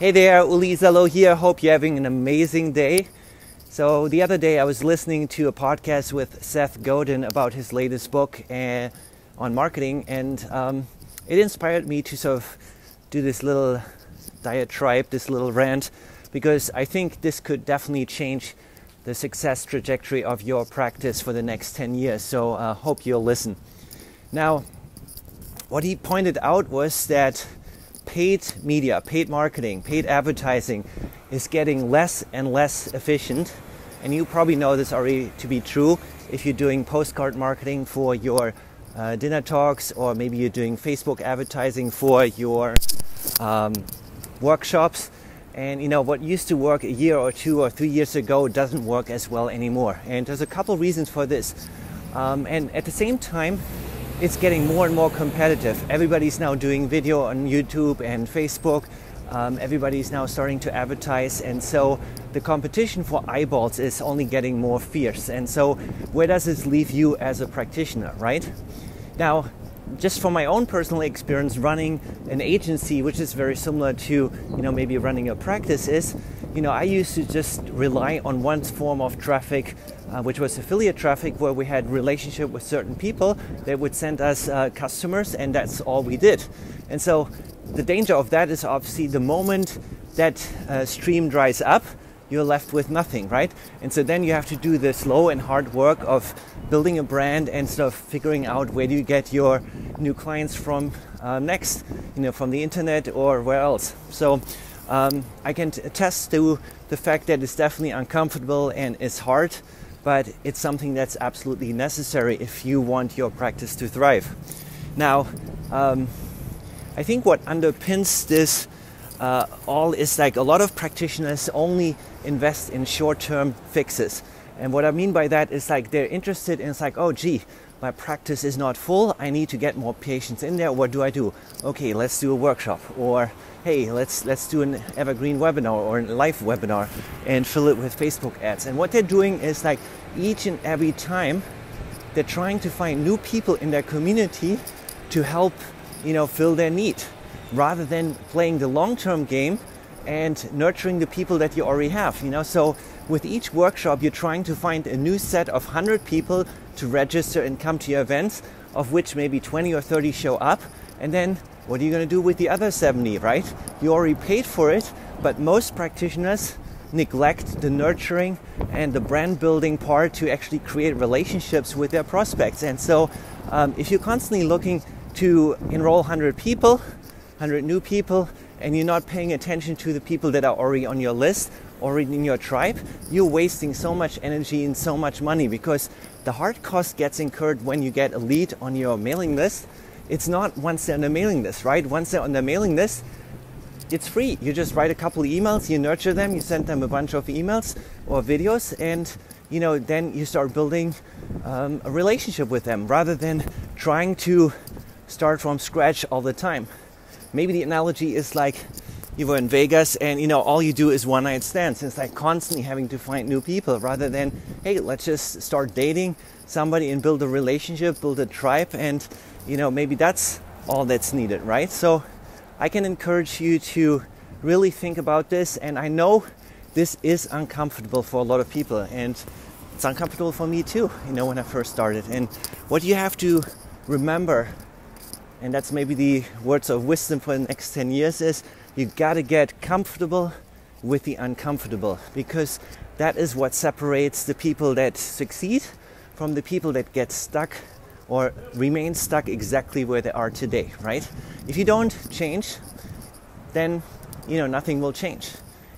Hey there, Uli Zalo here. Hope you're having an amazing day. So the other day I was listening to a podcast with Seth Godin about his latest book on marketing, and it inspired me to sort of do this little diatribe, this little rant, because I think this could definitely change the success trajectory of your practice for the next 10 years. So hope you'll listen. Now, what he pointed out was that paid media, paid marketing, paid advertising is getting less and less efficient. And you probably know this already to be true if you're doing postcard marketing for your dinner talks, or maybe you're doing Facebook advertising for your workshops. And you know, what used to work a year or 2 or 3 years ago doesn't work as well anymore. And there's a couple reasons for this. And at the same time, it's getting more and more competitive. Everybody's now doing video on YouTube and Facebook. Everybody's now starting to advertise. And so the competition for eyeballs is only getting more fierce. And so where does this leave you as a practitioner, right? Now, just from my own personal experience running an agency, which is very similar to, maybe running a practice, is, I used to just rely on one form of traffic, which was affiliate traffic, where we had relationship with certain people that would send us customers, and that's all we did. And so the danger of that is obviously the moment that stream dries up, you're left with nothing, right? And so then you have to do the slow and hard work of building a brand and sort of figuring out where do you get your new clients from next, from the internet or where else. So I can attest to the fact that it's definitely uncomfortable and it's hard, but it's something that's absolutely necessary if you want your practice to thrive. Now, I think what underpins this all is like a lot of practitioners only invest in short-term fixes. And what I mean by that is like they're interested in, it's like, oh gee, my practice is not full, I need to get more patients in there. What do? Okay, let's do a workshop, or hey, let's do an evergreen webinar or a live webinar and fill it with Facebook ads. And what they're doing is like each and every time they're trying to find new people in their community to help, fill their need, rather than playing the long-term game and nurturing the people that you already have. So with each workshop, you're trying to find a new set of 100 people to register and come to your events, of which maybe 20 or 30 show up. And then what are you going to do with the other 70, right? You already paid for it, but most practitioners neglect the nurturing and the brand building part to actually create relationships with their prospects. And so if you're constantly looking to enroll 100 people, 100 new people, and you're not paying attention to the people that are already on your list, already in your tribe, you're wasting so much energy and so much money, because the hard cost gets incurred when you get a lead on your mailing list. It's not once they're on the mailing list, right? Once they're on the mailing list, it's free. You just write a couple of emails, you nurture them, you send them a bunch of emails or videos, and then you start building a relationship with them, rather than trying to start from scratch all the time. Maybe the analogy is like you were in Vegas and all you do is one-night stands. It's like constantly having to find new people, rather than, hey, let's just start dating somebody and build a relationship, build a tribe, and maybe that's all that's needed, right? So I can encourage you to really think about this, and I know this is uncomfortable for a lot of people, and it's uncomfortable for me too, when I first started. And what you have to remember, and that's maybe the words of wisdom for the next 10 years, is you got to get comfortable with the uncomfortable, because that is what separates the people that succeed from the people that get stuck or remain stuck exactly where they are today, right? If you don't change, then nothing will change.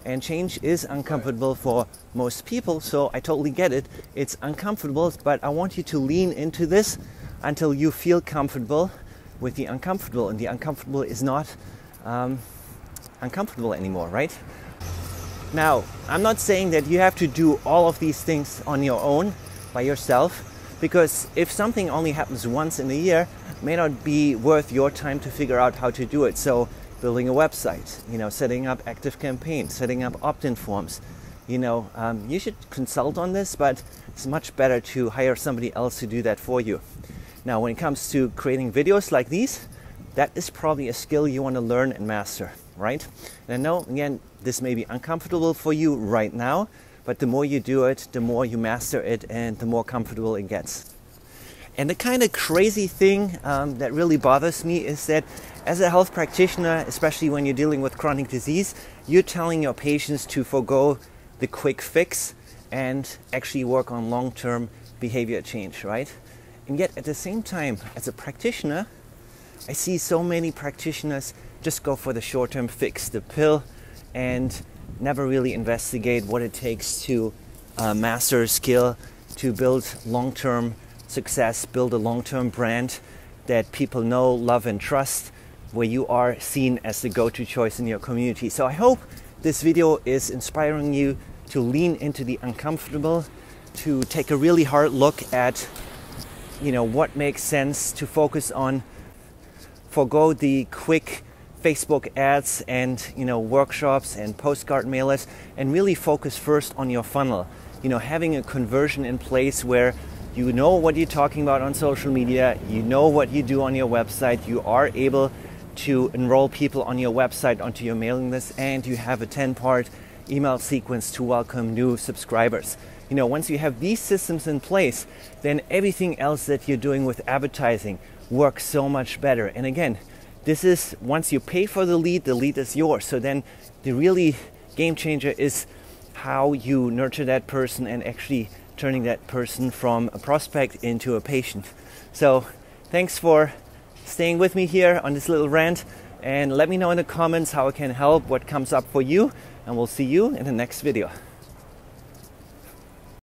And change is uncomfortable for most people, so I totally get it. It's uncomfortable, but I want you to lean into this until you feel comfortable with the uncomfortable, and the uncomfortable is not uncomfortable anymore, right? Now, I'm not saying that you have to do all of these things on your own, by yourself, because if something only happens once in a year, it may not be worth your time to figure out how to do it. So building a website, setting up active campaigns, setting up opt-in forms, you should consult on this, but it's much better to hire somebody else to do that for you. Now, when it comes to creating videos like these, that is probably a skill you want to learn and master. right? And I know, again, this may be uncomfortable for you right now, but the more you do it, the more you master it, and the more comfortable it gets. And the kind of crazy thing that really bothers me is that as a health practitioner, especially when you're dealing with chronic disease, you're telling your patients to forgo the quick fix and actually work on long-term behavior change, right? And yet at the same time, as a practitioner, I see so many practitioners just go for the short-term fix, the pill, and never really investigate what it takes to master a skill, to build long-term success, build a long-term brand that people know, love, and trust, where you are seen as the go-to choice in your community. So I hope this video is inspiring you to lean into the uncomfortable, to take a really hard look at, what makes sense to focus on, forgo the quick Facebook ads and workshops and postcard mailers, and really focus first on your funnel. Having a conversion in place where you know what you're talking about on social media, you know what you do on your website, you are able to enroll people on your website onto your mailing list, and you have a 10-part email sequence to welcome new subscribers. Once you have these systems in place, then everything else that you're doing with advertising works so much better. And again, this is, once you pay for the lead is yours. So then the really game changer is how you nurture that person and actually turning that person from a prospect into a patient. So thanks for staying with me here on this little rant, and let me know in the comments how I can help, what comes up for you, and we'll see you in the next video.